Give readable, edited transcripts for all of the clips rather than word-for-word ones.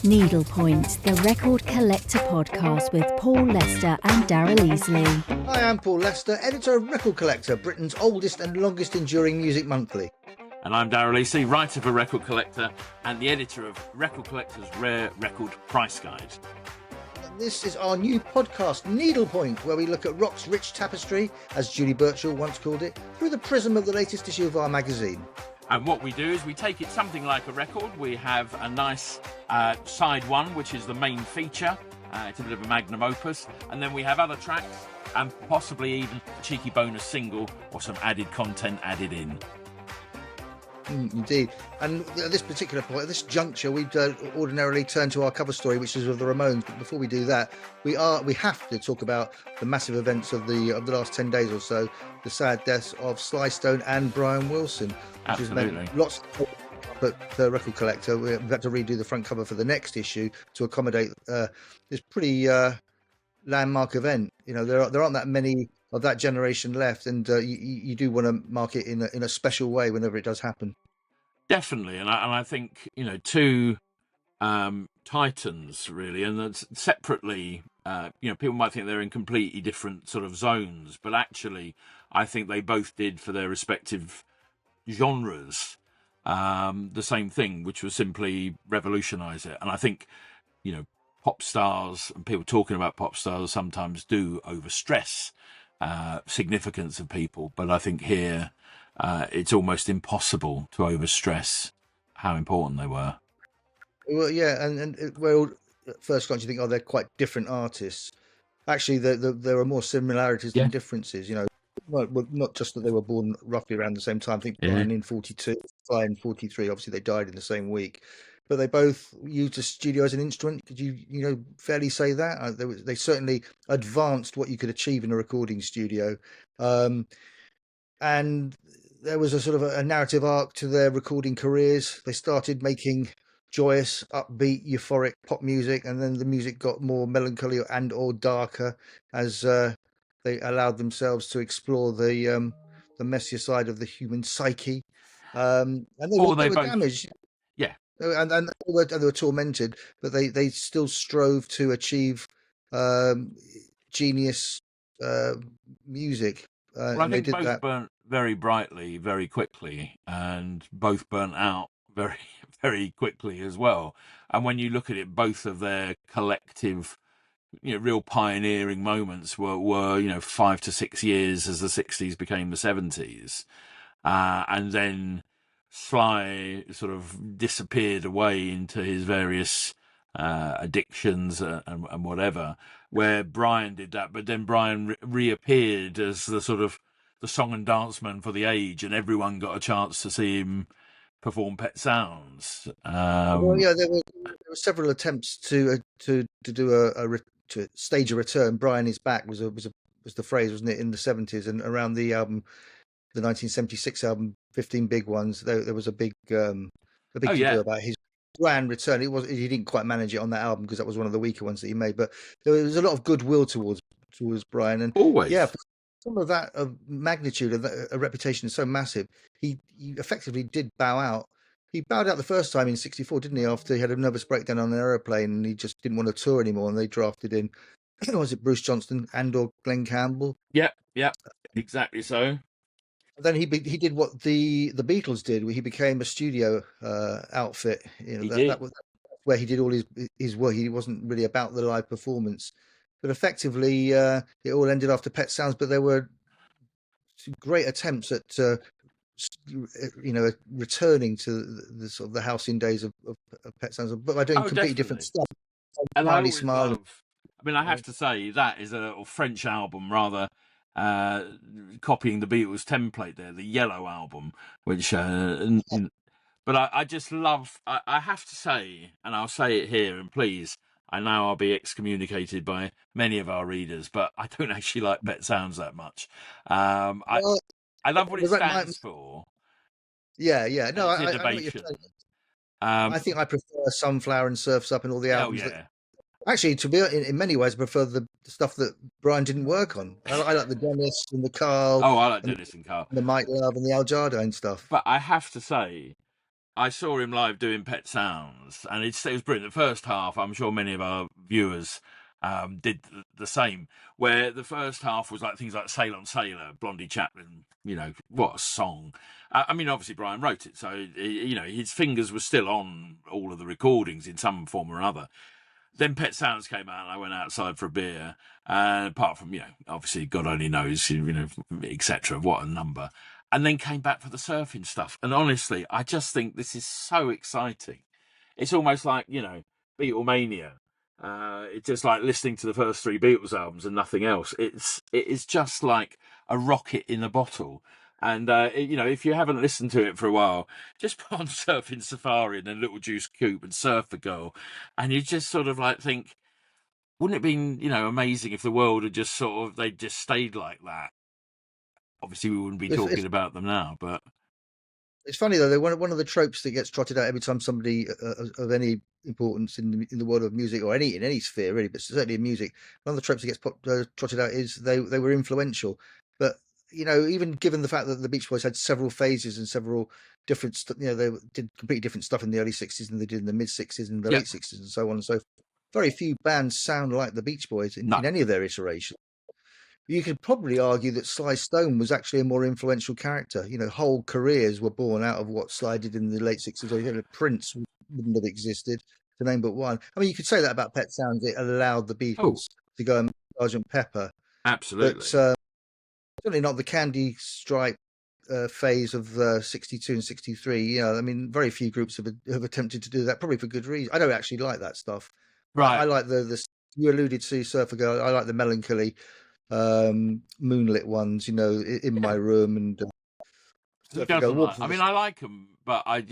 Needlepoint, the record collector podcast with Paul Lester and Daryl Easlea. Hi, I'm Paul Lester, editor of Record Collector, Britain's oldest and longest enduring music monthly. And I'm Daryl Easlea, writer for Record Collector and the editor of Record Collector's Rare Record Price Guide. This is our new podcast, Needlepoint, where we look at rock's rich tapestry, as Julie Burchill once called it, through the prism of the latest issue of our magazine. And what we do is we take it something like a record. We have a nice side one, which is the main feature. It's a bit of a magnum opus. And then we have other tracks and possibly even a cheeky bonus single or some added content added in. Indeed. And at this particular point, at this juncture, we'd ordinarily turn to our cover story, which is of the Ramones. But before we do that, we have to talk about the massive events of the last 10 days or so, the sad deaths of Sly Stone and Brian Wilson. Which Absolutely. Has meant lots but the Record Collector, we've had to redo the front cover for the next issue to accommodate this pretty landmark event. You know, there aren't that many of that generation left, and you do want to mark it in a special way whenever it does happen. Definitely, and I think, you know, two titans really, and that's separately. You know, people might think they're in completely different sort of zones, but actually, I think they both did for their respective genres the same thing, which was simply revolutionise it. And I think, you know, pop stars and people talking about pop stars sometimes do overstress significance of people, but I think here it's almost impossible to overstress how important they were. Well, yeah, and well, at first glance you think, oh, they're quite different artists. Actually, there are more similarities than differences. You know, well, not just that they were born roughly around the same time. I think Brian in 42, Sly in 43. Obviously, they died in the same week, but they both used a studio as an instrument. Could you fairly say that? They certainly advanced what you could achieve in a recording studio, and there was a sort of a narrative arc to their recording careers. They started making joyous, upbeat, euphoric pop music, and then the music got more melancholy and or darker as they allowed themselves to explore the messier side of the human psyche. And they were damaged. Yeah. And they were tormented, but they still strove to achieve genius music. Well, I think both burnt very brightly, very quickly, and both burnt out very, very quickly as well. And when you look at it, both of their collective, you know, real pioneering moments were 5 to 6 years as the 60s became the 70s. And then Sly sort of disappeared away into his various addictions and whatever, where Brian did that, but then Brian reappeared as the sort of the song and dance man for the age, and everyone got a chance to see him perform Pet Sounds. Well, yeah, there were several attempts to do to stage a return. Brian is back was the phrase, wasn't it, in the 70s, and around the album, the 1976 album, 15 Big Ones. There was a big to do about his grand return. He didn't quite manage it on that album because that was one of the weaker ones that he made. But there was a lot of goodwill towards Brian, and always, yeah, for some of that magnitude of a reputation so massive, he effectively did bow out. He bowed out the first time in '64, didn't he? After he had a nervous breakdown on an aeroplane, and he just didn't want to tour anymore. And they drafted in, was it Bruce Johnston and/or Glenn Campbell? Yeah, exactly so. Then he did what the Beatles did, where he became a studio outfit. You know, that was where he did all his work. He wasn't really about the live performance, but effectively it all ended after Pet Sounds. But there were great attempts at returning to the sort of the halcyon days of Pet Sounds, but by doing completely different stuff. And I have to say that is a little French album, rather. Copying the Beatles template there, the Yellow album, which but I just love, I have to say, and I'll say it here, and please, I know I'll be excommunicated by many of our readers, but I don't actually like Pet Sounds that much. I love what it stands for. Yeah, no, I think I prefer Sunflower and Surf's Up and all the albums. Actually, to be in many ways, I prefer the stuff that Brian didn't work on. I like the Dennis and the Carl. Oh, I like Dennis and Carl. The Mike Love and the Al Jardine stuff. But I have to say, I saw him live doing Pet Sounds, and it was brilliant. The first half, I'm sure many of our viewers did the same, where the first half was like things like Sail on Sailor, Blondie Chaplin, what a song. I mean, obviously Brian wrote it, so, his fingers were still on all of the recordings in some form or other. Then Pet Sounds came out, and I went outside for a beer. Apart from, obviously God only knows, etc. What a number. And then came back for the surfing stuff. And honestly, I just think this is so exciting. It's almost like, Beatlemania. It's just like listening to the first three Beatles albums and nothing else. It is just like a rocket in a bottle. And, if you haven't listened to it for a while, just put on Surfing Safari and then Little Juice Coupe and Surf the Girl. And you just sort of like think, wouldn't it have been, amazing if the world had just they'd just stayed like that? Obviously, we wouldn't be talking about them now, but it's funny though. They're one of the tropes that gets trotted out every time somebody of any importance in the world of music or in any sphere really, but certainly in music, one of the tropes that gets trotted out is they were influential. But even given the fact that the Beach Boys had several phases and several different, they did completely different stuff in the early '60s than they did in the mid '60s and the late '60s and so on and so forth. Very few bands sound like the Beach Boys in any of their iterations. You could probably argue that Sly Stone was actually a more influential character. Whole careers were born out of what Sly did in the late '60s. Prince wouldn't have existed, to name but one. I mean, you could say that about Pet Sounds. It allowed the Beatles to go and make Sergeant Pepper. Absolutely. But certainly not the Candy Stripe phase of '62 and '63. I mean, very few groups have attempted to do that, probably for good reason. I don't actually like that stuff. Right. I like the you alluded to Surfer Girl. I like the melancholy moonlit ones, in my room and I mean, I like them, but I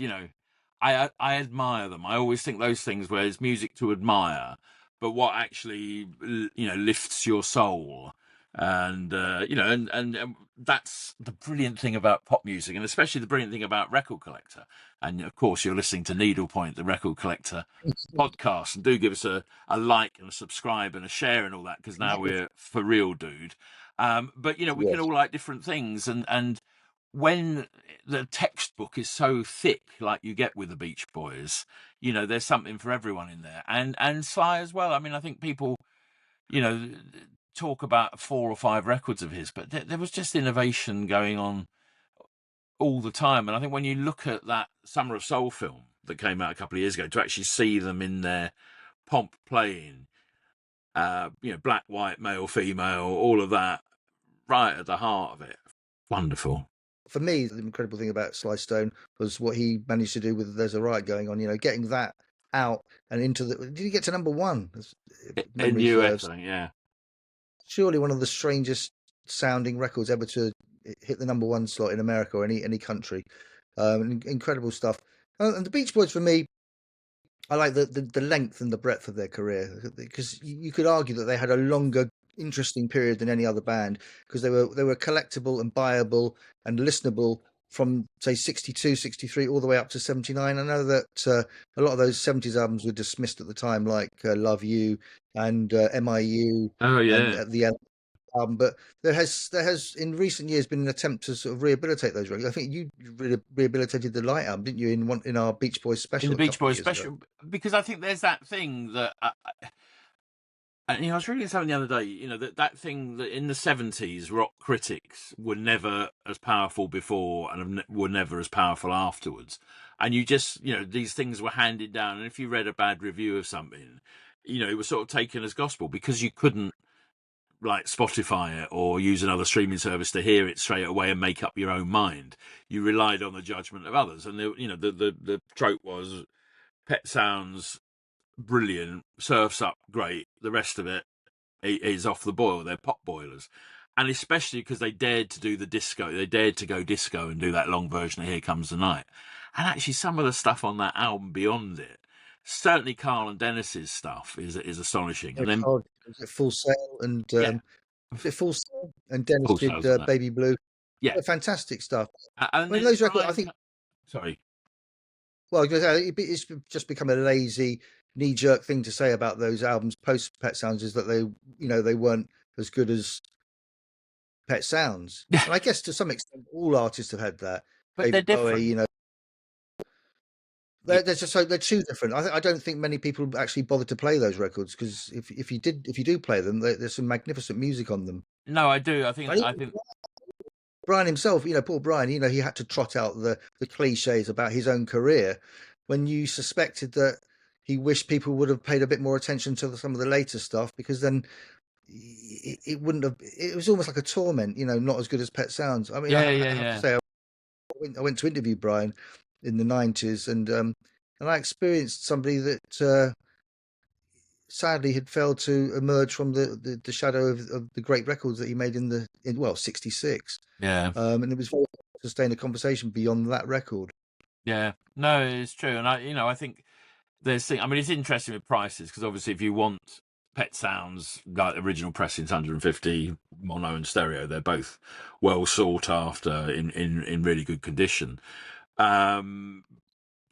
admire them. I always think those things where it's music to admire, but what actually lifts your soul, and and that's the brilliant thing about pop music, and especially the brilliant thing about Record Collector. And of course, you're listening to Needlepoint, the Record Collector podcast, and do give us a like and a subscribe and a share and all that, because now we're for real, dude. But we can all like different things, and when the textbook is so thick, like you get with the Beach Boys, there's something for everyone in there, and Sly as well. I mean, I think people, talk about 4 or 5 records of his, but there was just innovation going on all the time. And I think when you look at that Summer of Soul film that came out a couple of years ago, to actually see them in their pomp playing, black, white, male, female, all of that, right at the heart of it, wonderful. For me, the incredible thing about Sly Stone was what he managed to do with "There's a Riot Going On." Getting that out and into the. Did he get to number one? In US, I think, yeah. Surely one of the strangest sounding records ever to hit the number one slot in America or any country. Incredible stuff. And the Beach Boys, for me, I like the length and the breadth of their career, because you could argue that they had a longer, interesting period than any other band, because they were collectible and buyable and listenable from say 62, 63 all the way up to 79. I know that a lot of those 70s albums were dismissed at the time, like Love You and MIU. Oh yeah. And the album, but there has in recent years been an attempt to sort of rehabilitate those records. I think you rehabilitated the Light album, didn't you, in our Beach Boys special? In the Beach Boys special, because I think there's that thing that and I was reading something the other day, that thing that in the 70s rock critics were never as powerful before and were never as powerful afterwards, and you just these things were handed down, and if you read a bad review of something, it was sort of taken as gospel, because you couldn't like Spotify it or use another streaming service to hear it straight away and make up your own mind. You relied on the judgment of others, and the trope was Pet Sounds brilliant, Surf's Up great, the rest of it is off the boil. They're pop boilers. And especially because they dared to do the disco, they dared to go disco and do that long version of Here Comes the Night. And actually some of the stuff on that album beyond it, certainly Carl and Dennis's stuff is astonishing. Yeah, and then Carl, was it Full Sail and was it Full Sail? And Dennis Full did Sail's Baby Blue. Yeah, fantastic stuff. And I mean, those records, I think. Sorry. Well, it's just become a lazy, knee-jerk thing to say about those albums post Pet Sounds, is that they weren't as good as Pet Sounds. And I guess to some extent all artists have had that. But they're different. they're just so they're two different. I don't think many people actually bother to play those records, because if you do play them, there's some magnificent music on them. No, I do. I think And even Brian himself, Paul Brian, he had to trot out the cliches about his own career, when you suspected that he wished people would have paid a bit more attention to some of the later stuff, because then it wouldn't have. It was almost like a torment, not as good as Pet Sounds. I mean, I have to say, I went to interview Brian in the 90s, and I experienced somebody that sadly had failed to emerge from the shadow of the great records that he made in 66. Yeah. And it was very hard to sustain a conversation beyond that record. Yeah, no, it's true. And I think it's interesting with prices, because obviously if you want Pet Sounds, like original pressings, 150, mono and stereo, they're both well sought after, in really good condition. But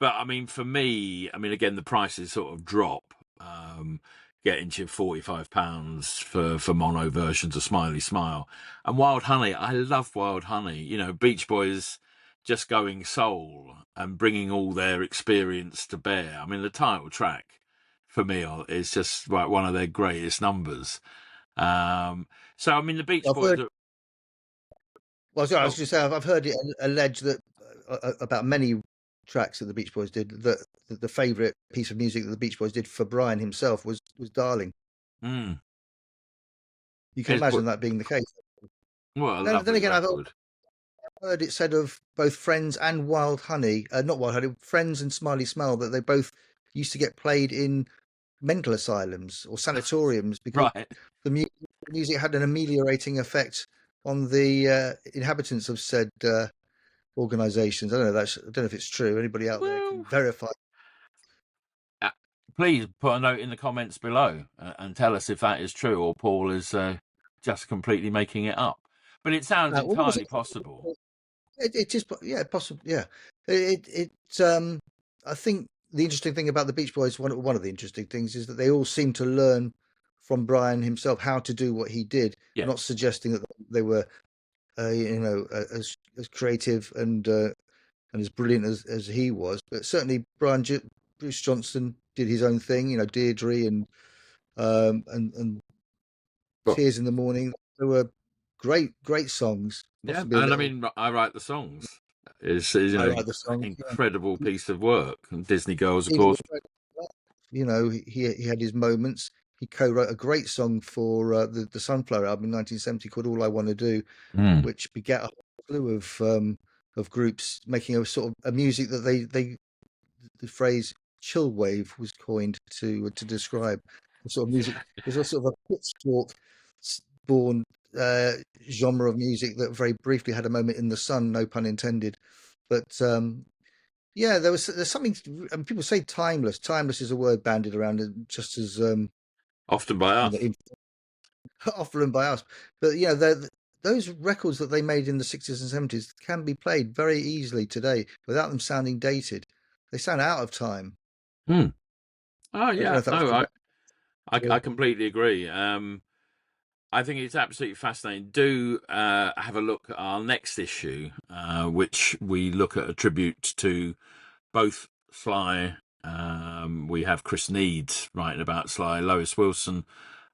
I mean, for me, again, the prices sort of drop, getting to £45 for mono versions of Smiley Smile. And Wild Honey, I love Wild Honey. Beach Boys just going soul and bringing all their experience to bear. The title track for me is just like one of their greatest numbers. The Beach Boys. Well, sorry, I was just saying, I've heard it alleged that about many tracks that the Beach Boys did, that the favourite piece of music that the Beach Boys did for Brian himself was Darling. Mm. You can imagine that being the case. Well, then again, I've heard it said of both Friends and Wild Honey, not Wild Honey, Friends and Smiley Smile, that they both used to get played in mental asylums or sanatoriums, because the music had an ameliorating effect on the inhabitants of said organisations. I don't know if it's true. Anybody out there can verify. Please put a note in the comments below and tell us if that is true, or Paul is just completely making it up. But it sounds entirely possible. It is, yeah, possible. Yeah, I think the interesting thing about the Beach Boys, one of the interesting things, is that they all seem to learn from Brian himself how to do what he did. Yeah. Not suggesting that they were, as creative and as brilliant as he was, but certainly Bruce Johnston did his own thing. Deirdre and Tears in the Morning. There were great songs. Yeah, and I Write the Songs. Is incredible piece of work. And Disney Girls, of course. He had his moments. He co-wrote a great song for the Sunflower album in 1970 called "All I Want to Do," which begat a slew of groups making a sort of a music that the phrase "chill wave" was coined to describe the sort of music. There's a sort of a pitchfork born genre of music that very briefly had a moment in the sun, no pun intended. But there's something. People say timeless. Timeless is a word bandied around just as often by us. Often by us. But those records that they made in the 60s and 70s can be played very easily today without them sounding dated. They sound out of time. Oh yeah, I completely agree. I think it's absolutely fascinating. Do have a look at our next issue, which we look at a tribute to both Sly. We have Chris Needs writing about Sly. Lois Wilson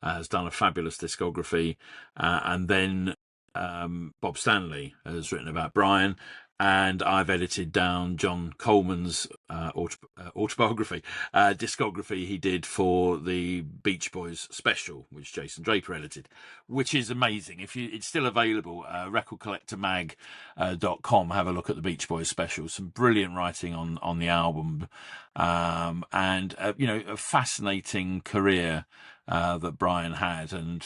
has done a fabulous discography. And then Bob Stanley has written about Brian. And I've edited down John Coleman's autobiography, discography he did for the Beach Boys special, which Jason Draper edited, which is amazing. It's still available, recordcollectormag.com. Have a look at the Beach Boys special. Some brilliant writing on the album, and a fascinating career that Brian had, and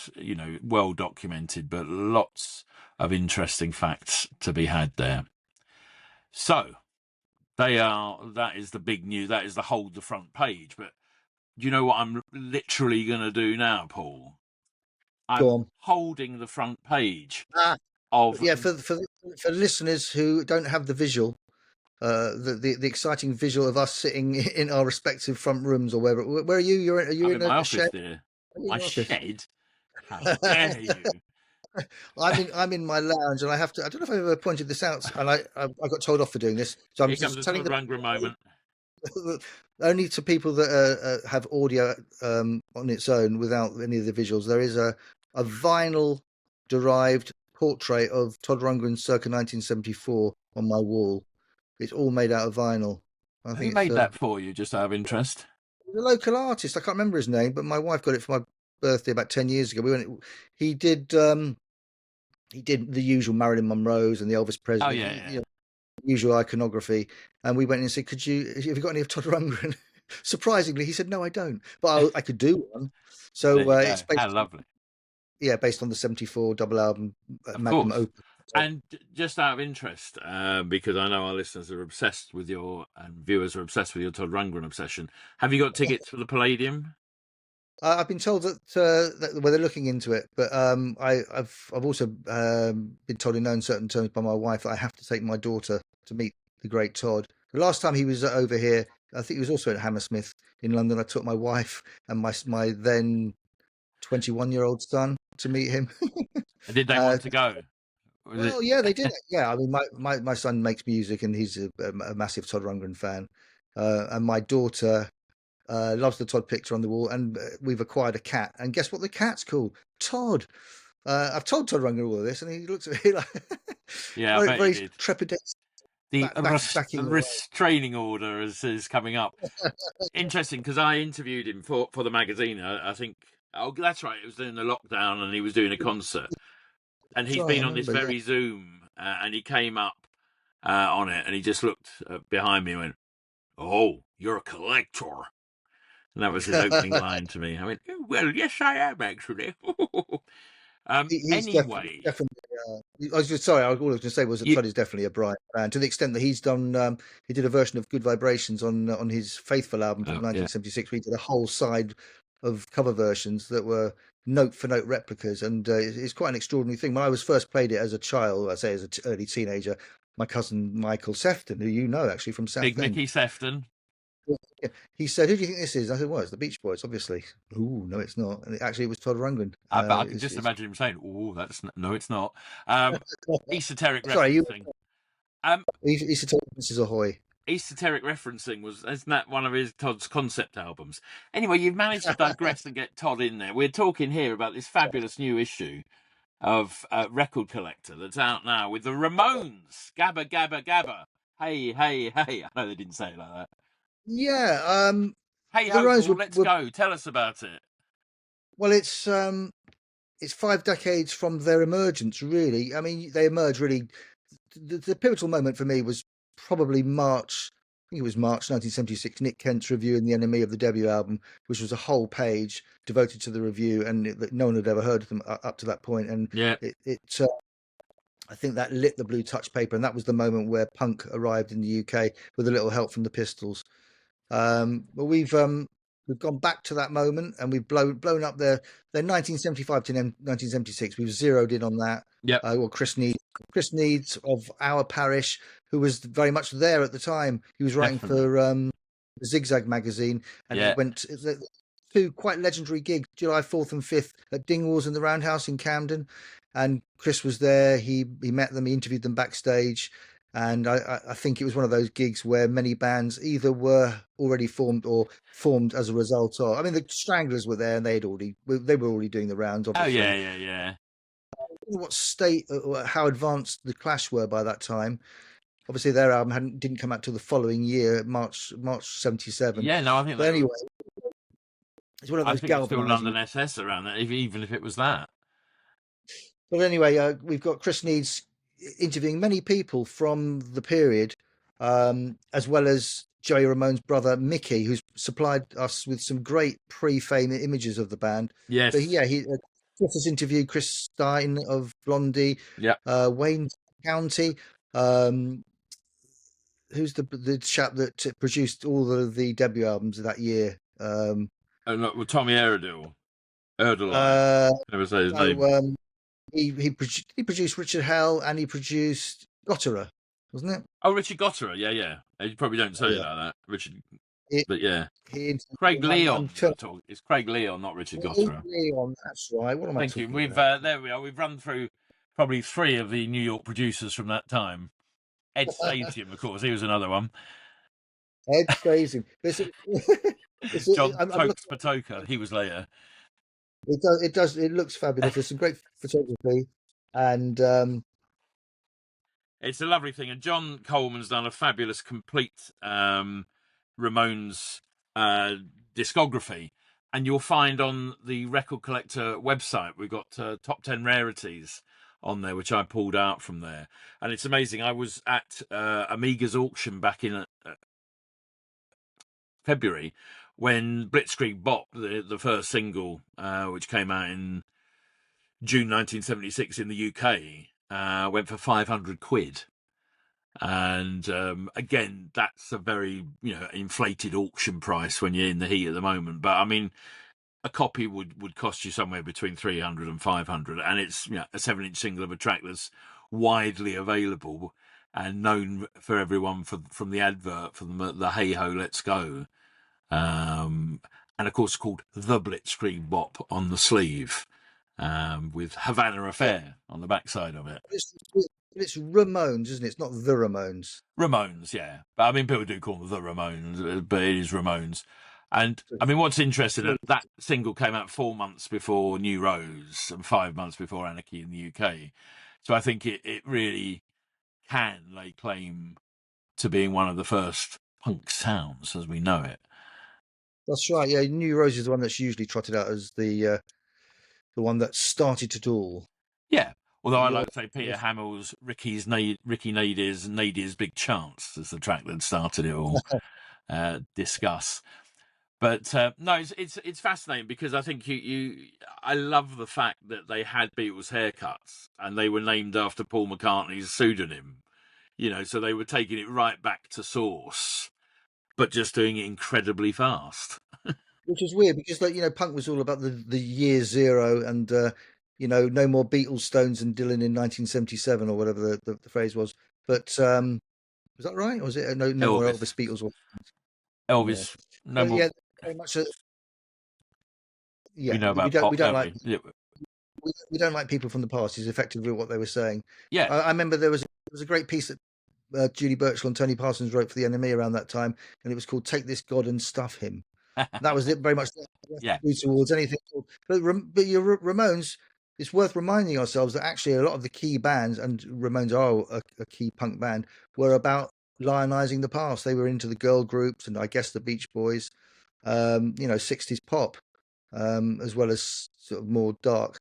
well documented, but lots of interesting facts to be had there. So that is the big news. That is the hold the front page. But do you know what I'm literally going to do now, Paul? I'm holding the front page of... Yeah, for listeners who don't have the visual, the exciting visual of us sitting in our respective front rooms or wherever. Where are you? Are you in my a office shed? there? My shed? How dare you? I'm in my lounge, and I have to. I don't know if I've ever pointed this out, and I got told off for doing this. So I'm Here just comes telling the Rungren moment. only to people that have audio on its own without any of the visuals. There is a vinyl derived portrait of Todd Rundgren circa 1974 on my wall. It's all made out of vinyl. I Who think it's made that for you, just out of interest? a local artist. I can't remember his name, but my wife got it for my birthday about 10 years ago. He did the usual Marilyn Monroe's and the Elvis Oh, Presley, yeah. usual iconography. And we went in and said, have you got any of Todd Rundgren? Surprisingly, he said, no, I don't, but I could do one. So it's How lovely. based on the 74 double album Of Magnum course. Opus. And just out of interest, because I know our listeners are obsessed with and viewers are obsessed with your Todd Rundgren obsession, have you got tickets for the Palladium? I've been told that they're looking into it, but I've also been told in no uncertain terms by my wife that I have to take my daughter to meet the great Todd. The last time he was over here, I think he was also at Hammersmith in London. I took my wife and my then 21-year-old son to meet him. Did they want to go? Well, yeah, they did. Yeah, I mean, my son makes music and he's a massive Todd Rundgren fan, and my daughter loves the Todd picture on the wall, and we've acquired a cat. And guess what the cat's called? Todd. I've told Todd Rundgren all of this, and he looks at me like, Yeah, I bet very he did. trepidation. The backing away. restraining order is coming up. Interesting, because I interviewed him for the magazine. I think, oh, that's right, it was during the lockdown, and he was doing a concert. And he's been on this very Zoom, and he came up on it, and he just looked behind me and went, "Oh, you're a collector." And that was his opening line to me. I went, "Oh, well, yes, I am, actually." He's Anyway. definitely I was just sorry. All I was going to say was that Todd is definitely a bright man, to the extent that he's done. He did a version of "Good Vibrations" on his Faithful album from 1976. We did a whole side of cover versions that were note for note replicas, and it's quite an extraordinary thing. When I was first played it as a child, I say as an early teenager, my cousin Michael Sefton, who you know actually from Southend, Big Mickey Sefton. he said, "Who do you think this is?" I said, "Well, it's the Beach Boys, obviously." "Ooh, no, it's not." And it was Todd Rundgren. But I can just imagine him saying, "Oh, no, it's not." Esoteric referencing. Esoteric Mrs. Ahoy. Esoteric referencing isn't that one of Todd's concept albums? Anyway, you've managed to digress and get Todd in there. We're talking here about this fabulous new issue of Record Collector that's out now with the Ramones. Gabba, gabba, gabba. Hey, hey, hey. I know they didn't say it like that. Yeah. Hey, ho, let's go. Tell us about it. Well, it's 5 decades from their emergence, really. I mean, they emerged really. The pivotal moment for me was probably March. I think it was March 1976. Nick Kent's review in the NME of the debut album, which was a whole page devoted to the review, and no one had ever heard of them up to that point. And I think that lit the blue touch paper, and that was the moment where punk arrived in the UK with a little help from the Pistols. But we've gone back to that moment, and we've blown up their 1975 to 1976. We've zeroed in on that. Yeah. Well, Chris Needs of Our Parish, who was very much there at the time. He was writing for Zigzag magazine, and he went two quite legendary gigs, July 4th and 5th at Dingwalls in the Roundhouse in Camden, and Chris was there. He met them, he interviewed them backstage. And I think it was one of those gigs where many bands either were already formed or formed as a result of. I mean, the Stranglers were there, and they were already doing the rounds. Obviously. Oh yeah. I don't know what state or how advanced the Clash were by that time. Obviously, their album didn't come out till the following year, March '77. Yeah, no, I think. But anyway, it's one of those galvanizing. Still London SS around that, even if it was that. But anyway, we've got Chris Needs interviewing many people from the period, as well as Joey Ramone's brother Mickey, who's supplied us with some great pre-fame images of the band. Yes. But Chris has interviewed Chris Stein of Blondie. Yeah. Wayne County. Who's the chap that produced all of the debut albums of that year? Tommy Erdeline. Never say his name. He produced Richard Hell, and he produced Gotterer, wasn't it? Oh, Richard Gotterer, yeah. You probably don't say it like that, Richard. But yeah, Craig Leon. It's Craig Leon, not Richard Gotterer. Leon, that's right. What am I talking about? There we are. We've run through probably 3 of the New York producers from that time. Ed Stadium, of course, he was another one. Edge grazing. John I'm looking. Tokes Patoka, he was later. It does. It looks fabulous. There's some great photography, and It's a lovely thing, and John Coleman's done a fabulous complete Ramones discography, and you'll find on the Record Collector website we've got top 10 rarities on there, which I pulled out from there, and it's amazing. I was at Amiga's auction back in February when Blitzkrieg Bop, the first single, which came out in June 1976 in the UK, went for 500 quid. And again, that's a very inflated auction price when you're in the heat at the moment. But I mean, a copy would cost you somewhere between 300 and 500, and it's a 7-inch single of a track that's widely available and known for everyone from the advert for the Hey Ho Let's Go, and of course called The Blitzkrieg Bop on the sleeve, with Havana Affair on the backside of it. it's Ramones, isn't it? It's not the Ramones. Ramones, yeah. But I mean, people do call them the Ramones, but it is Ramones. And I mean, what's interesting, that single came out 4 months before New Rose and 5 months before Anarchy in the UK. So I think it really can lay claim to being one of the first punk sounds as we know it. That's right. Yeah, New Rose is the one that's usually trotted out as the one that started it all. Yeah. Although I like to say Peter Hamill's Ricky Nadir's Big Chance is the track that started it all. Discuss. But no, it's fascinating because I think I love the fact that they had Beatles haircuts and they were named after Paul McCartney's pseudonym. So they were taking it right back to source, but just doing it incredibly fast. Which is weird because, punk was all about the year zero and, no more Beatles, Stones, and Dylan in 1977 or whatever the phrase was. But was that right? Or was it no more Elvis, Beatles? Or Elvis, yeah. no more. Yeah, very much. We know about pop, we don't like. We don't like people from the past. Is effectively what they were saying. Yeah, I remember there was a great piece that Julie Birchall and Tony Parsons wrote for the NME around that time, and it was called "Take This God and Stuff Him." That was it, very much. Yeah. Towards anything, but your Ramones. It's worth reminding ourselves that actually a lot of the key bands, and Ramones are a key punk band, were about lionizing the past. They were into the girl groups and I guess the Beach Boys, 60s pop, as well as sort of more dark,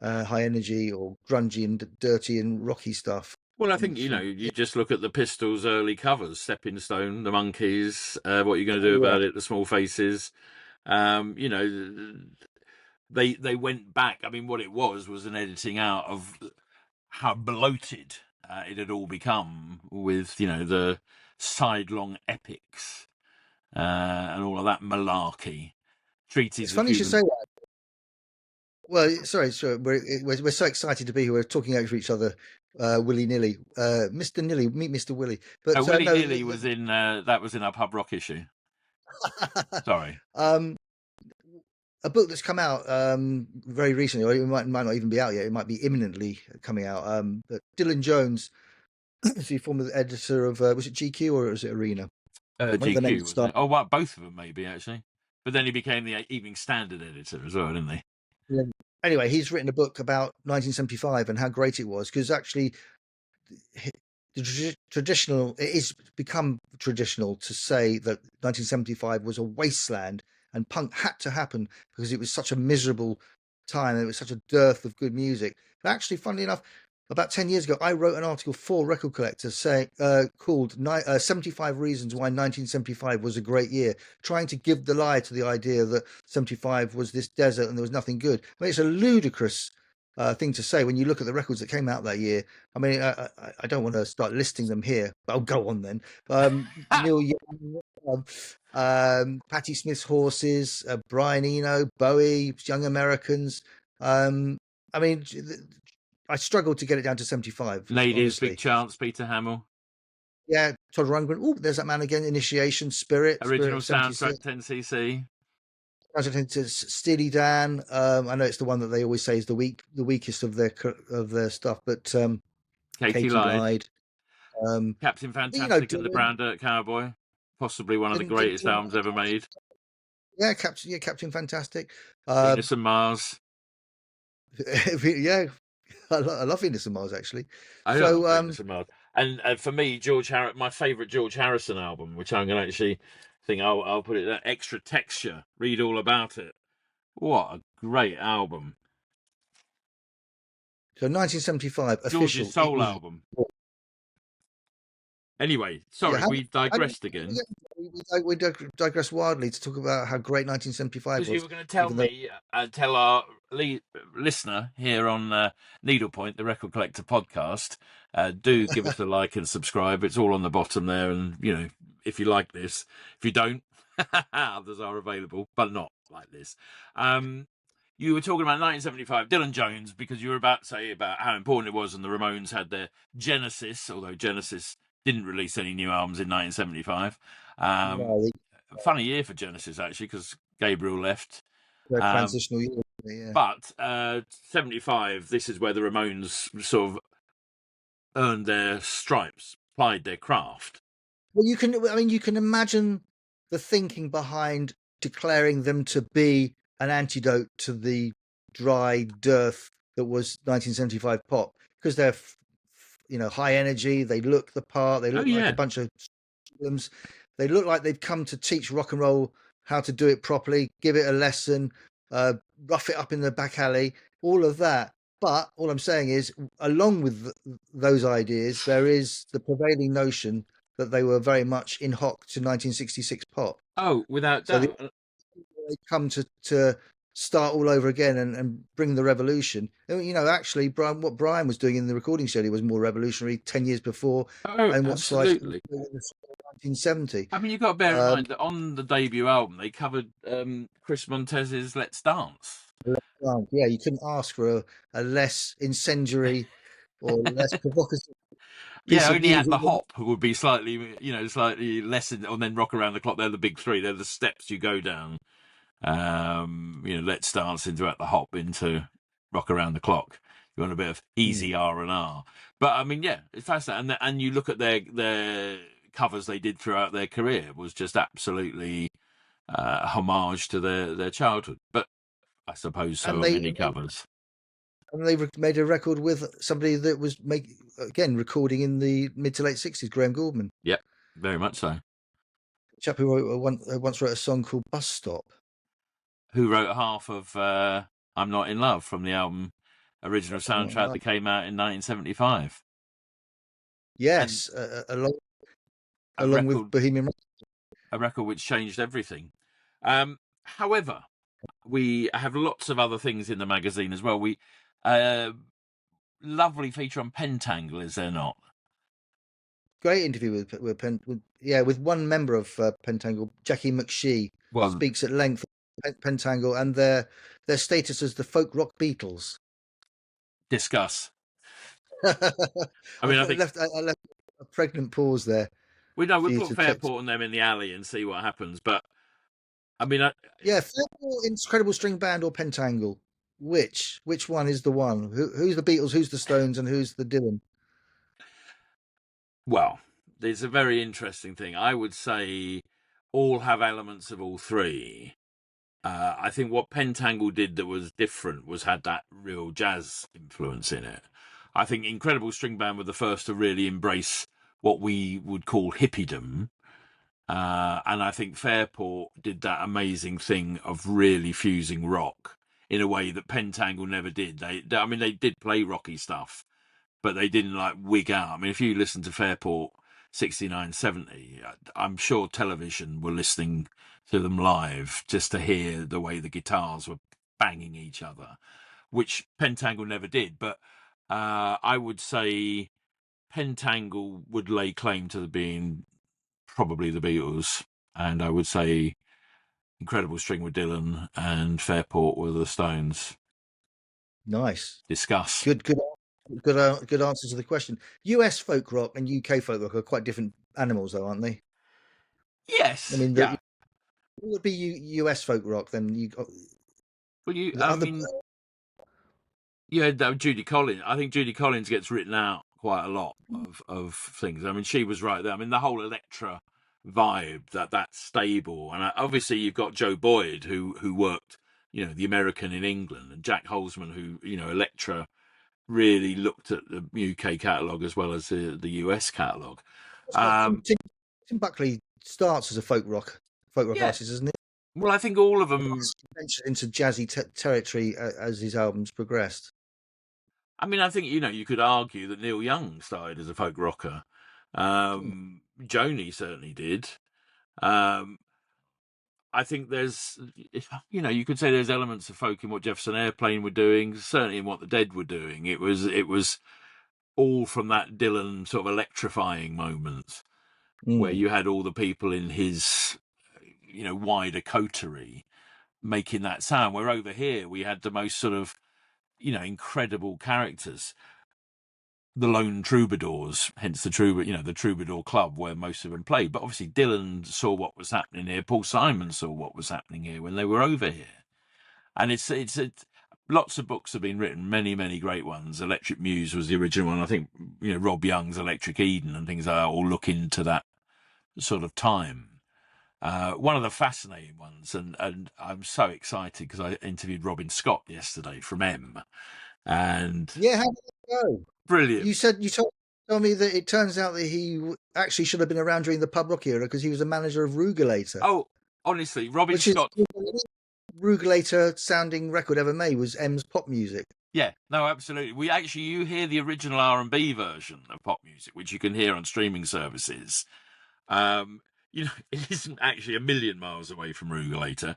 high energy or grungy and dirty and rocky stuff. Well, I think, you just look at the Pistols' early covers, Stepping Stone, the Monkees, What Are You Going to Do About It, the Small Faces. They went back. I mean, what it was an editing out of how bloated it had all become with, the sidelong epics and all of that malarkey. Treaties. It's funny you should say that. Well, sorry. We're so excited to be here. We're talking over each other, willy nilly. Mr. Nilly, meet Mr. Willy. But Willy Nilly was in that was in our pub rock issue. Sorry. A book that's come out very recently, or it might not even be out yet. It might be imminently coming out. But Dylan Jones, is the former editor of was it GQ or was it Arena? GQ. Oh, well, both of them maybe actually. But then he became the Evening Standard editor as well, didn't he? Yeah. Anyway, he's written a book about 1975 and how great it was, because actually it is become traditional to say that 1975 was a wasteland and punk had to happen because it was such a miserable time and it was such a dearth of good music. But actually, funnily enough, about 10 years ago, I wrote an article for Record Collector called 75 Reasons Why 1975 Was a Great Year, trying to give the lie to the idea that 75 was this desert and there was nothing good. I mean, it's a ludicrous thing to say when you look at the records that came out that year. I mean, I don't want to start listing them here, but I'll go on then. Neil Young, Patti Smith's Horses, Brian Eno, Bowie, Young Americans. I mean, I struggled to get it down to 75. Ladies, Big Chance, Peter Hamill. Yeah, Todd Rundgren. Oh, there's that man again. Initiation, Spirit. Original soundtrack, 10cc. Steely Dan. I know it's the one that they always say is the weakest of their stuff, but Katie lied. Captain Fantastic and the Brown Dirt Cowboy. Possibly one of the greatest albums ever made. Yeah, Captain Fantastic. Venus and Mars. Yeah, I love Venus and Mars actually. I So love Venus and Mars. And for me, my favourite George Harrison album, which I'm going to actually think I'll put it there, Extra Texture. Read all about it. What a great album. So 1975 official George's soul album. Anyway, sorry, we digressed again. We digress wildly to talk about how great 1975 was. Because you were going to tell me, tell our listener here on Needlepoint, the Record Collector podcast, do give us a like and subscribe. It's all on the bottom there. And, you know, if you like this, if you don't, others are available, but not like this. You were talking about 1975, Dylan Jones, because you were about to say about how important it was, and the Ramones had their Genesis, although Genesis didn't release any new albums in 1975. Funny year for Genesis, actually, because Gabriel left. Transitional year. Yeah. But 75, this is where the Ramones sort of earned their stripes, plied their craft. Well, you can imagine the thinking behind declaring them to be an antidote to the dry dearth that was 1975 pop, because they're, high energy. They look the part. They look like a bunch of films. They look like they've come to teach rock and roll how to do it properly, give it a lesson, rough it up in the back alley, all of that. But all I'm saying is, along with those ideas, there is the prevailing notion that they were very much in hoc to 1966 pop. Oh, without doubt. So they come to start all over again and bring the revolution. Actually, what Brian was doing in the recording studio was more revolutionary 10 years before. And what absolutely. 1970. I mean, you've got to bear in mind that on the debut album, they covered Chris Montez's Let's Dance. Yeah, you couldn't ask for a less incendiary or less provocative. Yeah, only at the hop would be slightly less, and then Rock Around the Clock. They're the big three. They're the steps you go down. Let's Dance into At the Hop into Rock Around the Clock. You want a bit of easy R&R. But I mean, yeah, it's fascinating. And you look at their covers they did throughout their career was just absolutely homage to their childhood. But I suppose so many covers. And they made a record with somebody that was recording in the mid to late 60s, Graham Gouldman. Yep, very much so. A chap who once wrote a song called Bus Stop. Who wrote half of I'm Not in Love from the album original soundtrack that came out in 1975. Yes, along with Bohemian Rhapsody. A record which changed everything. However, we have lots of other things in the magazine as well. We lovely feature on Pentangle, is there not? Great interview with one member of Pentangle, Jackie McShee, speaks at length of Pentangle and their status as the folk rock Beatles. Discuss. I mean, I left a pregnant pause there. We'll put Fairport and them in the alley and see what happens. But I mean, Fairport, Incredible String Band, or Pentangle? Which one is the one? Who's the Beatles? Who's the Stones? And who's the Dylan? Well, it's a very interesting thing. I would say all have elements of all three. I think what Pentangle did that was different had that real jazz influence in it. I think Incredible String Band were the first to really embrace what we would call hippiedom. And I think Fairport did that amazing thing of really fusing rock in a way that Pentangle never did. They did play rocky stuff, but they didn't wig out. I mean, if you listen to Fairport 69, 70, I'm sure television were listening to them live just to hear the way the guitars were banging each other, which Pentangle never did. But I would say Pentangle would lay claim to being probably the Beatles, and I would say Incredible String were Dylan and Fairport were the Stones. Nice. Discuss. Good answer to the question. US folk rock and UK folk rock are quite different animals, though, aren't they? Yes. I mean, what would be US folk rock then? Judy Collins. I think Judy Collins gets written out quite a lot of things. I mean, she was right there. I mean, the whole Electra vibe, that stable. And obviously you've got Joe Boyd who worked, the American in England, and Jack Holzman who, Elektra really looked at the UK catalogue as well as the US catalogue. Tim Buckley starts as a folk rock artist, isn't it? Well, I think all of them ventured into jazzy territory as his albums progressed. I mean, I think, you could argue that Neil Young started as a folk rocker. Joni certainly did. I think there's, you could say there's elements of folk in what Jefferson Airplane were doing, certainly in what the Dead were doing. It was all from that Dylan sort of electrifying moment where you had all the people in his, wider coterie making that sound. Where over here we had the most sort of, incredible characters. The lone troubadours, hence the Troubadour Club, where most of them played. But obviously Dylan saw what was happening here. Paul Simon saw what was happening here when they were over here. And it's lots of books have been written, many great ones. Electric Muse was the original one. I think, Rob Young's Electric Eden and things like that all look into that sort of time. One of the fascinating ones, and I'm so excited because I interviewed Robin Scott yesterday from M. And yeah, how did it go? Brilliant. You told me that it turns out that he actually should have been around during the pub rock era because he was a manager of Rugulator. Oh, honestly, Robin Scott. Rugulator sounding record ever made was M's pop music. Yeah, no, absolutely. You hear the original R&B version of pop music, which you can hear on streaming services. It isn't actually a million miles away from Rugulator.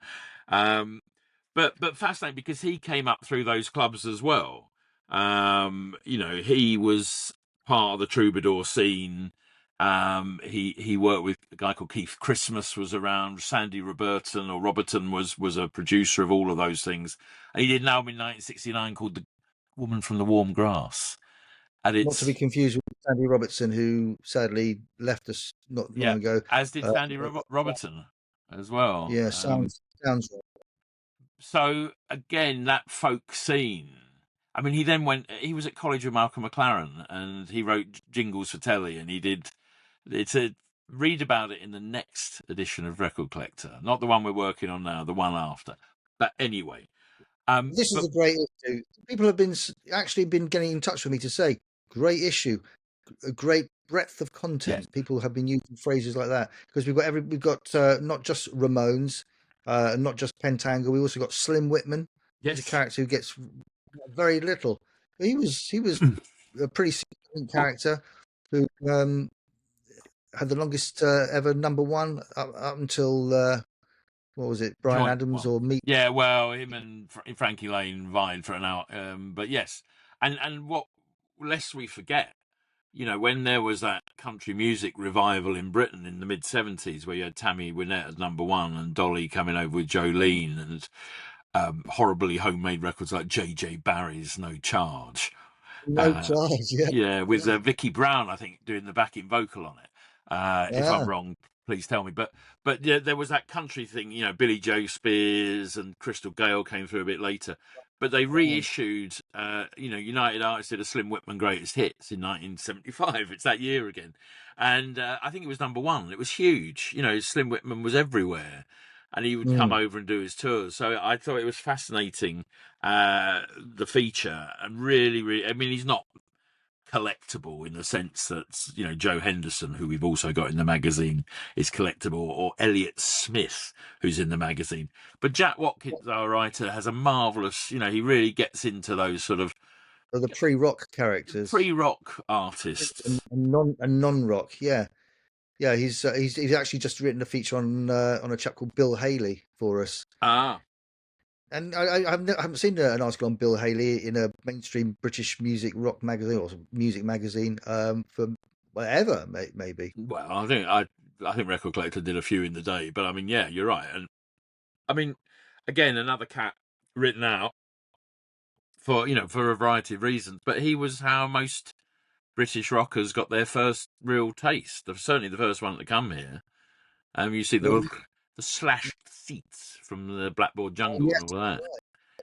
But fascinating because he came up through those clubs as well. He was part of the troubadour scene. He worked with a guy called Keith Christmas was around. Sandy Roberton was a producer of all of those things. And he did an album in 1969 called The Woman from the Warm Grass. And it's not to be confused with Sandy Robertson, who sadly left us not long ago. As did Sandy Roberton as well. Yeah, sounds right. So again, that folk scene. I mean, he was at college with Malcolm McLaren and he wrote jingles for telly, and read about it in the next edition of Record Collector, not the one we're working on now, the one after. But anyway. This is a great issue. People have been getting in touch with me to say, great issue, a great breadth of content. Yes. People have been using phrases like that because we've got not just Ramones, not just Pentangle. We also got Slim Whitman. Yes, a character who gets very little. He was a pretty significant character who had the longest ever number one up until what was it, Bryan Adams or Meat? Yeah, well, him and Frankie Lane vied for an hour. But yes, and what lest we forget, when there was that country music revival in Britain in the mid-70s, where you had Tammy Wynette as number one and Dolly coming over with Jolene, and horribly homemade records like J.J. Barry's No Charge. Yeah, with Vicky Brown, I think, doing the backing vocal on it. If I'm wrong, please tell me. But yeah, there was that country thing, Billy Joe Spears and Crystal Gale came through a bit later. But they reissued, United Artists did a Slim Whitman Greatest Hits in 1975. It's that year again. And I think it was number one. It was huge. Slim Whitman was everywhere. And he would come over and do his tours. So I thought it was fascinating, the feature. And really, I mean, he's not collectible in the sense that, Joe Henderson, who we've also got in the magazine, is collectible, or Elliott Smith, who's in the magazine. But Jack Watkins, our writer, has a marvellous, he really gets into those sort of the pre-rock characters, pre-rock artists, and non-rock. Yeah, he's actually just written a feature on a chap called Bill Haley for us. And I haven't seen an article on Bill Haley in a mainstream British rock magazine or music magazine for whatever, maybe. Well, I think Record Collector did a few in the day, but I mean, yeah, you're right. And I mean, again, another cat written out for a variety of reasons, but he was how most British rockers got their first real taste. Certainly the first one to come here. You see the slashed seats from the Blackboard Jungle and all that.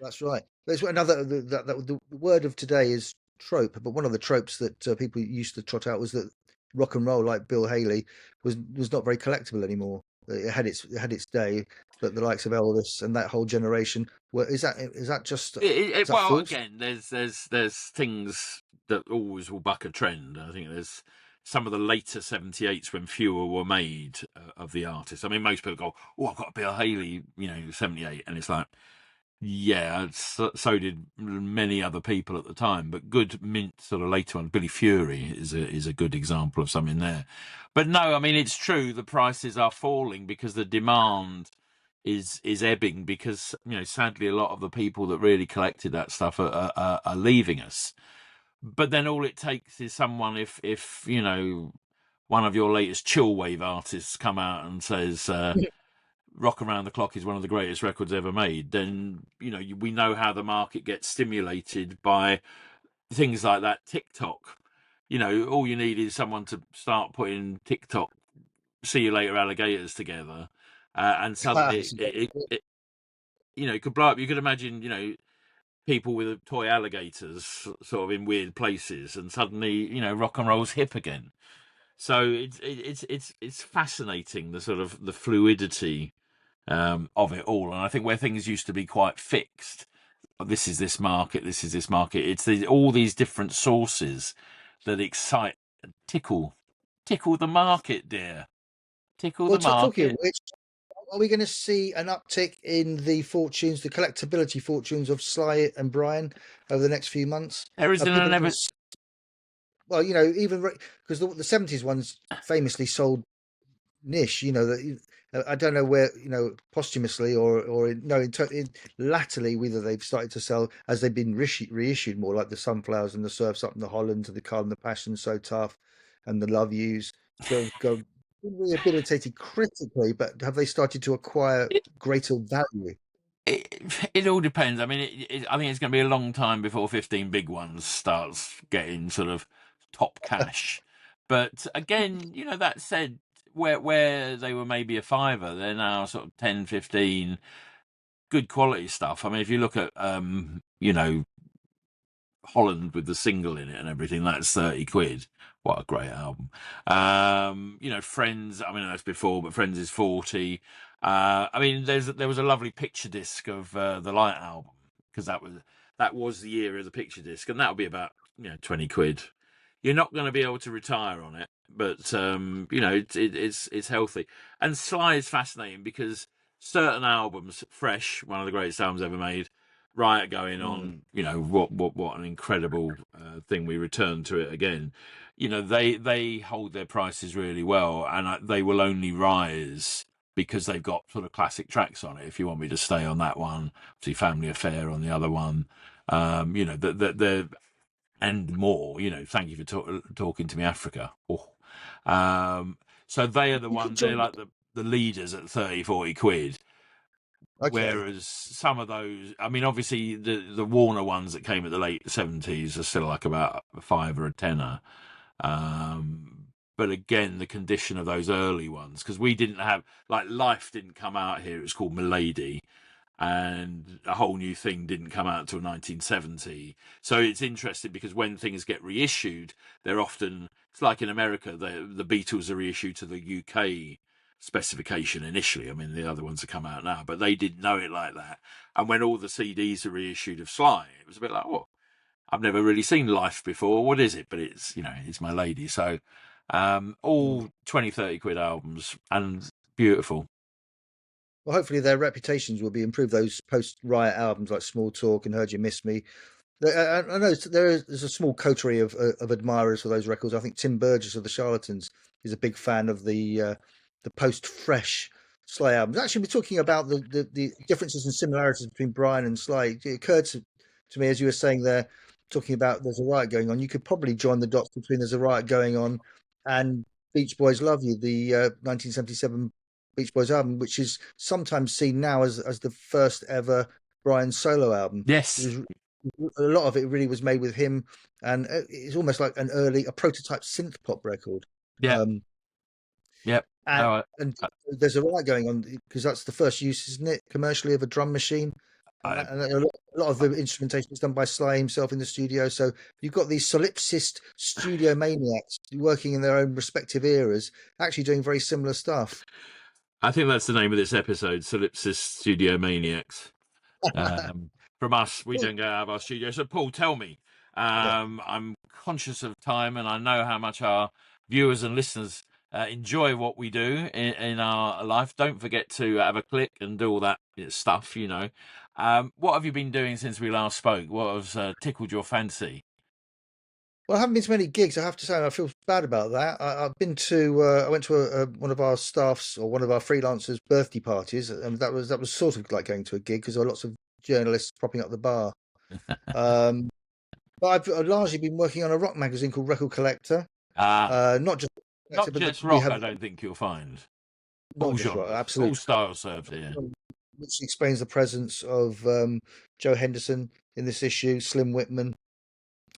That's right. There's another. The word of today is trope, but one of the tropes that people used to trot out was that rock and roll like Bill Haley was not very collectible anymore. It had its day, but the likes of Elvis and that whole generation is that just is that Well, forced? again, there's things that always will buck a trend. I think there's some of the later 78s when fewer were made of the artists. I mean, most people go, "Oh, I've got a Bill Haley, 78," and it's like, yeah, so did many other people at the time. But good mint sort of later on. Billy Fury is a good example of something there. But no, I mean, it's true. The prices are falling because the demand is ebbing, because sadly a lot of the people that really collected that stuff are leaving us. But then all it takes is someone, if one of your latest chill wave artists come out and says Rock Around the Clock is one of the greatest records ever made, then we know how the market gets stimulated by things like that. TikTok, all you need is someone to start putting TikTok "See You Later Alligators" together, and suddenly it could blow up. You could imagine people with toy alligators sort of in weird places, and suddenly rock and roll's hip again. So it's fascinating, the sort of the fluidity of it all. And I think where things used to be quite fixed, this is this market, this is this market, it's all these different sources that excite and tickle the market, dear. Tickle Well, the talking of market. which, are we going to see an uptick in the fortunes, the collectability fortunes of Sly and Brian over the next few months? There Are isn't people an going ever. to, well, even because the 70s ones famously sold niche, that I don't know where, posthumously or no, latterly, whether they've started to sell as they've been reissued more, like the Sunflowers and the Surfs Up in the Holland, to the Carl and the Passion, So Tough, and the Love Yous go rehabilitated critically, but have they started to acquire greater value? It all depends. I mean, I think it's going to be a long time before 15 big ones starts getting sort of top cash. But again, that said, where they were maybe a fiver, they're now sort of 10, 15, good quality stuff. I mean, if you look at Holland with the single in it and everything, that's 30 quid. What a great album. Friends, I mean, that's before, but Friends is 40. I mean, there was a lovely picture disc of the Light album, because that was the year of the picture disc, and that'll be about 20 quid. You're not going to be able to retire on it, but it's healthy. And Sly is fascinating because certain albums, Fresh, one of the greatest albums ever made, Riot going Mm. on, what an incredible thing. We return to it again. They hold their prices really well, and they will only rise because they've got sort of classic tracks on it. If you want me to stay on that one, see Family Affair on the other one, the and more. Thank you for talking to me, Africa. Oh. So they are the You could ones. They're join. like the leaders at 30, 40 quid. Okay. Whereas some of those, I mean, obviously the Warner ones that came at the late 70s are still like about a five or a tenner. But again, the condition of those early ones, because we didn't have, like, Life didn't come out here. It was called Milady, and A Whole New Thing didn't come out until 1970. So it's interesting because when things get reissued, they're often, it's like in America, the Beatles are reissued to the UK specification initially. I mean, the other ones have come out now, but they didn't know it like that. And when all the CDs are reissued of Sly, it was a bit like, oh, I've never really seen Life before. What is it? But it's, it's my lady. So Mm. all 20, 30 quid albums, and beautiful. Well, hopefully their reputations will be improved. Those post-Riot albums like Small Talk and Heard You Miss Me. I know there's a small coterie of admirers for those records. I think Tim Burgess of the Charlatans is a big fan of the post-Fresh Sly albums. Actually, we're talking about the differences and similarities between Brian and Sly. It occurred to me as you were saying there, talking about There's a Riot Going On. You could probably join the dots between There's a Riot Going On and Beach Boys Love You, the 1977 Beach Boys album, which is sometimes seen now as the first ever Brian solo album. It Yes. was a lot of it really was made with him, and it's almost like a prototype synth pop record. Yeah. Um, Yep. and, No, and there's a riot going on because that's the first use, isn't it, commercially, of a drum machine. And a lot of the instrumentation is done by Sly himself in the studio. So you've got these solipsist studio maniacs working in their own respective eras, actually doing very similar stuff. I think that's the name of this episode, Solipsis Studio Maniacs. From us, we don't go out of our studio. So, Paul, tell me, I'm conscious of time and I know how much our viewers and listeners enjoy what we do in our life. Don't forget to have a click and do all that stuff, you know. What have you been doing since we last spoke? What has tickled your fancy? Well, I haven't been to many gigs, I have to say, and I feel bad about that. I've been to, I went to one of our staff's or one of our freelancers' birthday parties, and that was sort of like going to a gig because there were lots of journalists propping up the bar. Um, but I've largely been working on a rock magazine called Record Collector. Not just not but just we rock. have I don't think you'll find not all just rock, genres, absolutely. all styles served here. Which explains the presence of Joe Henderson in this issue, Slim Whitman,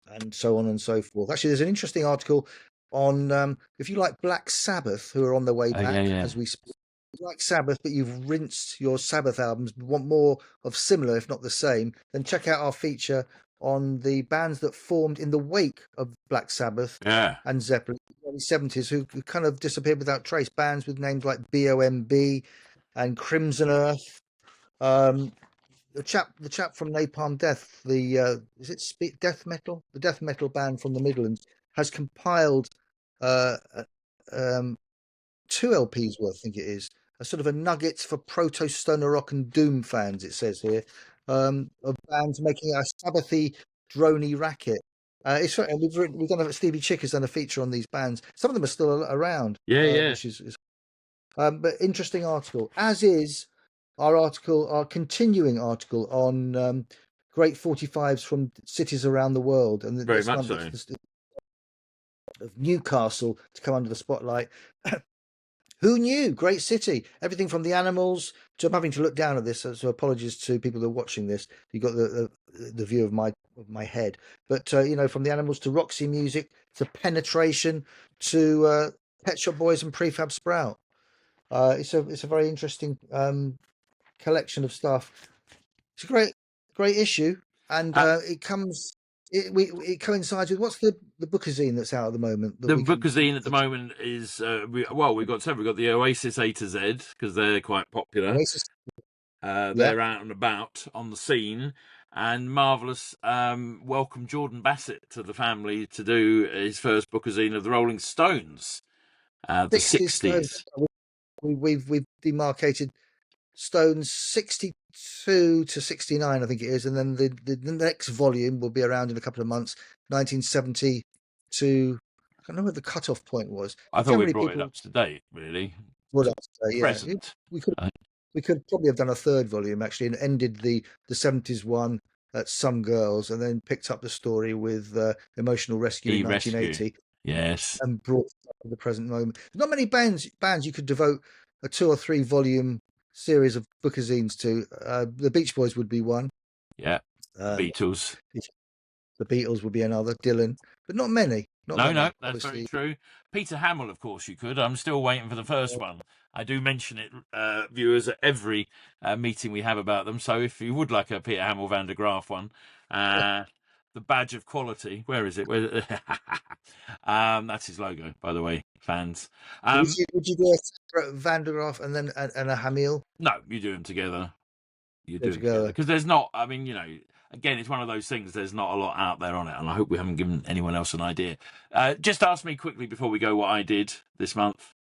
and so on and so forth. Actually, there's an interesting article on if you like Black Sabbath, who are on their way back as we speak. You like Sabbath, but you've rinsed your Sabbath albums, want more of similar, if not the same, then check out our feature on the bands that formed in the wake of Black Sabbath and Zeppelin in the 70s, who kind of disappeared without trace. Bands with names like BOMB and Crimson Earth. The chap from Napalm Death, is it death metal? The death metal band from the Midlands has compiled uh, um, 2 LPs worth, I think it is, a sort of a nuggets for proto stoner rock and doom fans. It says here of bands making a Sabbathy droney racket. We've done Stevie Chick has done a feature on these bands. Some of them are still around, which is but interesting article, as is our continuing article on great 45s from cities around the world, and very much so. Of Newcastle to come under the spotlight. Who knew? Great city. Everything from the Animals to, I'm having to look down at this, so apologies to people that are watching this. You got the view of my head, but from the Animals to Roxy Music to Penetration to Pet Shop Boys and Prefab Sprout. It's a very interesting collection of stuff. It's a great issue, and it coincides with what's the bookazine that's out at the moment. The bookazine at the moment is we've got several. We've got the Oasis A to Z because they're quite popular. Oasis. They're out and about on the scene, and marvelous. Welcome Jordan Bassett to the family to do his first bookazine of the Rolling Stones, the 60s. We've demarcated Stones 62 to 69, I think it is, and then the next volume will be around in a couple of months, 1970 to, I don't know what the cutoff point was. I thought we brought it up to date, really. Present. We could probably have done a third volume actually, and ended the 70s one at Some Girls, and then picked up the story with Emotional Rescue in 1980. Yes, and brought to the present moment. Not many bands you could devote a 2 or 3 volume series of bookazines to. The Beach Boys would be one. Yeah, Beatles. The Beatles would be another. Dylan, but not many. No, that's obviously very true. Peter Hamill, of course, you could. I'm still waiting for the first one. I do mention it, viewers, at every meeting we have about them. So if you would like a Peter Hamill Van de Graaf one, the badge of quality. Where is it? That's his logo, by the way, fans. Would you do a separate Van de Graaf and then and a Hamill? No, you do them together. You do them together because there's not. I mean, again, it's one of those things. There's not a lot out there on it, and I hope we haven't given anyone else an idea. Just ask me quickly before we go what I did this month.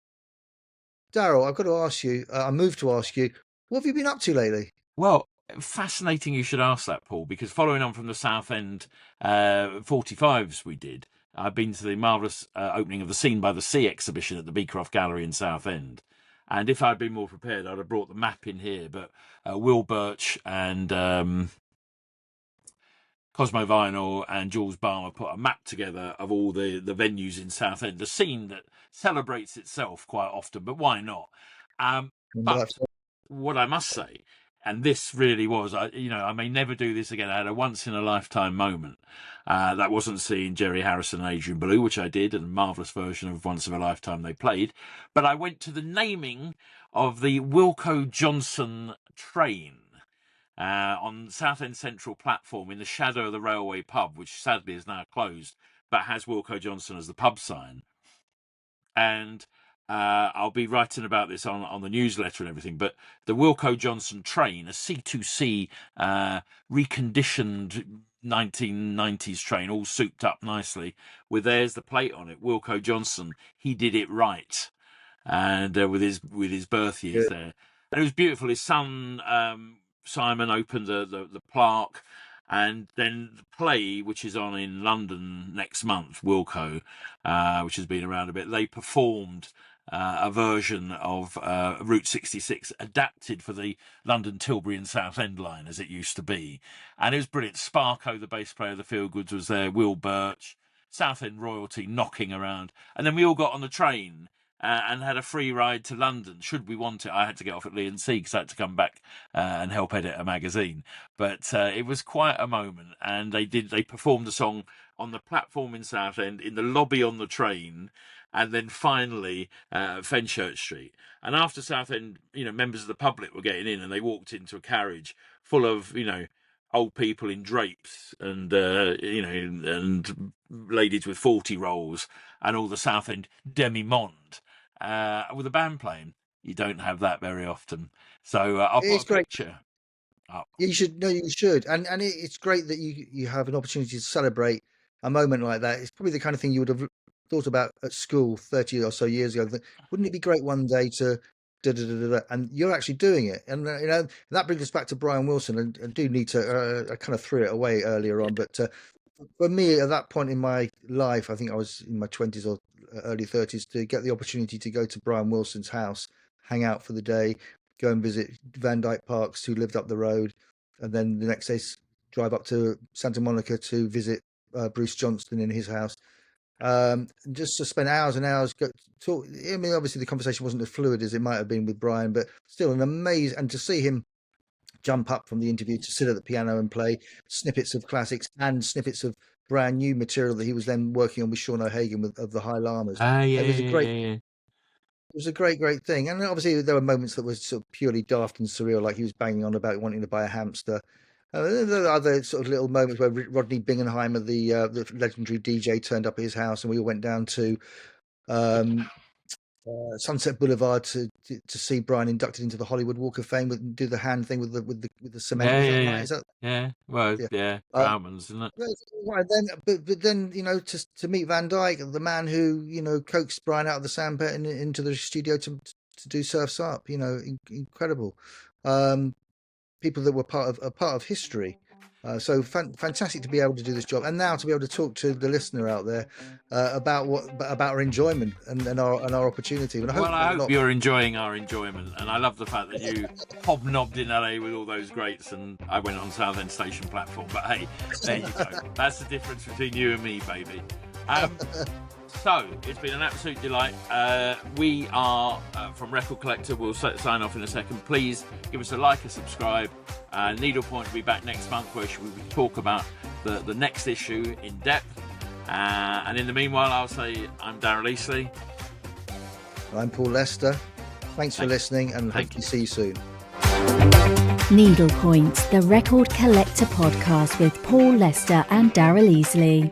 Daryl, I've got to ask you. I moved to ask you, what have you been up to lately? Well, fascinating you should ask that, Paul, because following on from the Southend 45s we did, I've been to the marvellous opening of the Scene by the Sea exhibition at the Beecroft Gallery in Southend. And if I'd been more prepared, I'd have brought the map in here. But Will Birch and Cosmo Vinyl and Jules Balmer put a map together of all the venues in Southend, a scene that celebrates itself quite often, but why not? But what I must say, and this really was, I may never do this again. I had a once-in-a-lifetime moment. That wasn't seeing Jerry Harrison and Adrian Belew, which I did, and a marvellous version of Once in a Lifetime they played. But I went to the naming of the Wilko Johnson train. on Southend Central platform in the shadow of the railway pub, which sadly is now closed, but has Wilko Johnson as the pub sign. And I'll be writing about this on the newsletter and everything, but the Wilko Johnson train, a C2C reconditioned 1990s train, all souped up nicely, with there's the plate on it, Wilko Johnson, he did it right. And with his birth years there. And it was beautiful. His son, Simon, opened the plaque. And then the play, which is on in London next month, Wilko, which has been around a bit, they performed a version of Route 66 adapted for the London Tilbury and Southend line as it used to be. And it was brilliant. Sparko, the bass player of the Feelgoods, was there, Will Birch, Southend royalty knocking around. And then we all got on the train and had a free ride to London. Should we want it, I had to get off at Lee and C because I had to come back and help edit a magazine. But it was quite a moment, and they performed the song on the platform in Southend, in the lobby on the train, and then finally Fenchurch Street. And after Southend, members of the public were getting in, and they walked into a carriage full of old people in drapes and and ladies with 40 rolls and all the Southend demi-monde with a band playing. You don't have that very often. So I'll put a picture up. You should. And it's great that you have an opportunity to celebrate a moment like that. It's probably the kind of thing you would have thought about at school 30 or so years ago. Wouldn't it be great one day to and you're actually doing it, and that brings us back to Brian Wilson. And I do need to I kind of threw it away earlier on, but for me at that point in my life, I think I was in my 20s or early 30s, to get the opportunity to go to Brian Wilson's house, hang out for the day, go and visit Van Dyke Parks, who lived up the road, and then the next day drive up to Santa Monica to visit Bruce Johnston in his house. Just to spend hours and hours talk. I mean, obviously the conversation wasn't as fluid as it might have been with Brian, but still an amazing. And to see him jump up from the interview to sit at the piano and play snippets of classics and snippets of brand new material that he was then working on with Sean O'Hagan of the High Llamas. It was a great. It was a great thing. And obviously there were moments that were sort of purely daft and surreal, like he was banging on about wanting to buy a hamster. There are other sort of little moments where Rodney Bingenheimer, the legendary DJ, turned up at his house, and we all went down to Sunset Boulevard to see Brian inducted into the Hollywood Walk of Fame, do the hand thing with the cement. Bowman's, isn't it? Right, but then to meet Van Dyke, the man who coaxed Brian out of the sandpit and into the studio to do Surf's Up, incredible. People that were part of history. So fantastic to be able to do this job, and now to be able to talk to the listener out there about our enjoyment and our opportunity. And I hope you're enjoying our enjoyment, and I love the fact that you hobnobbed in LA with all those greats, and I went on Southend Station platform. But hey, there you go. That's the difference between you and me, baby. So it's been an absolute delight. We are from Record Collector. We'll sign off in a second. Please give us a like, a subscribe. Needlepoint will be back next month, where we will talk about the next issue in depth. And in the meanwhile, I'll say I'm Daryl Easlea. I'm Paul Lester. Thanks for listening, and hope to see you soon. Needlepoint, the Record Collector podcast with Paul Lester and Daryl Easlea.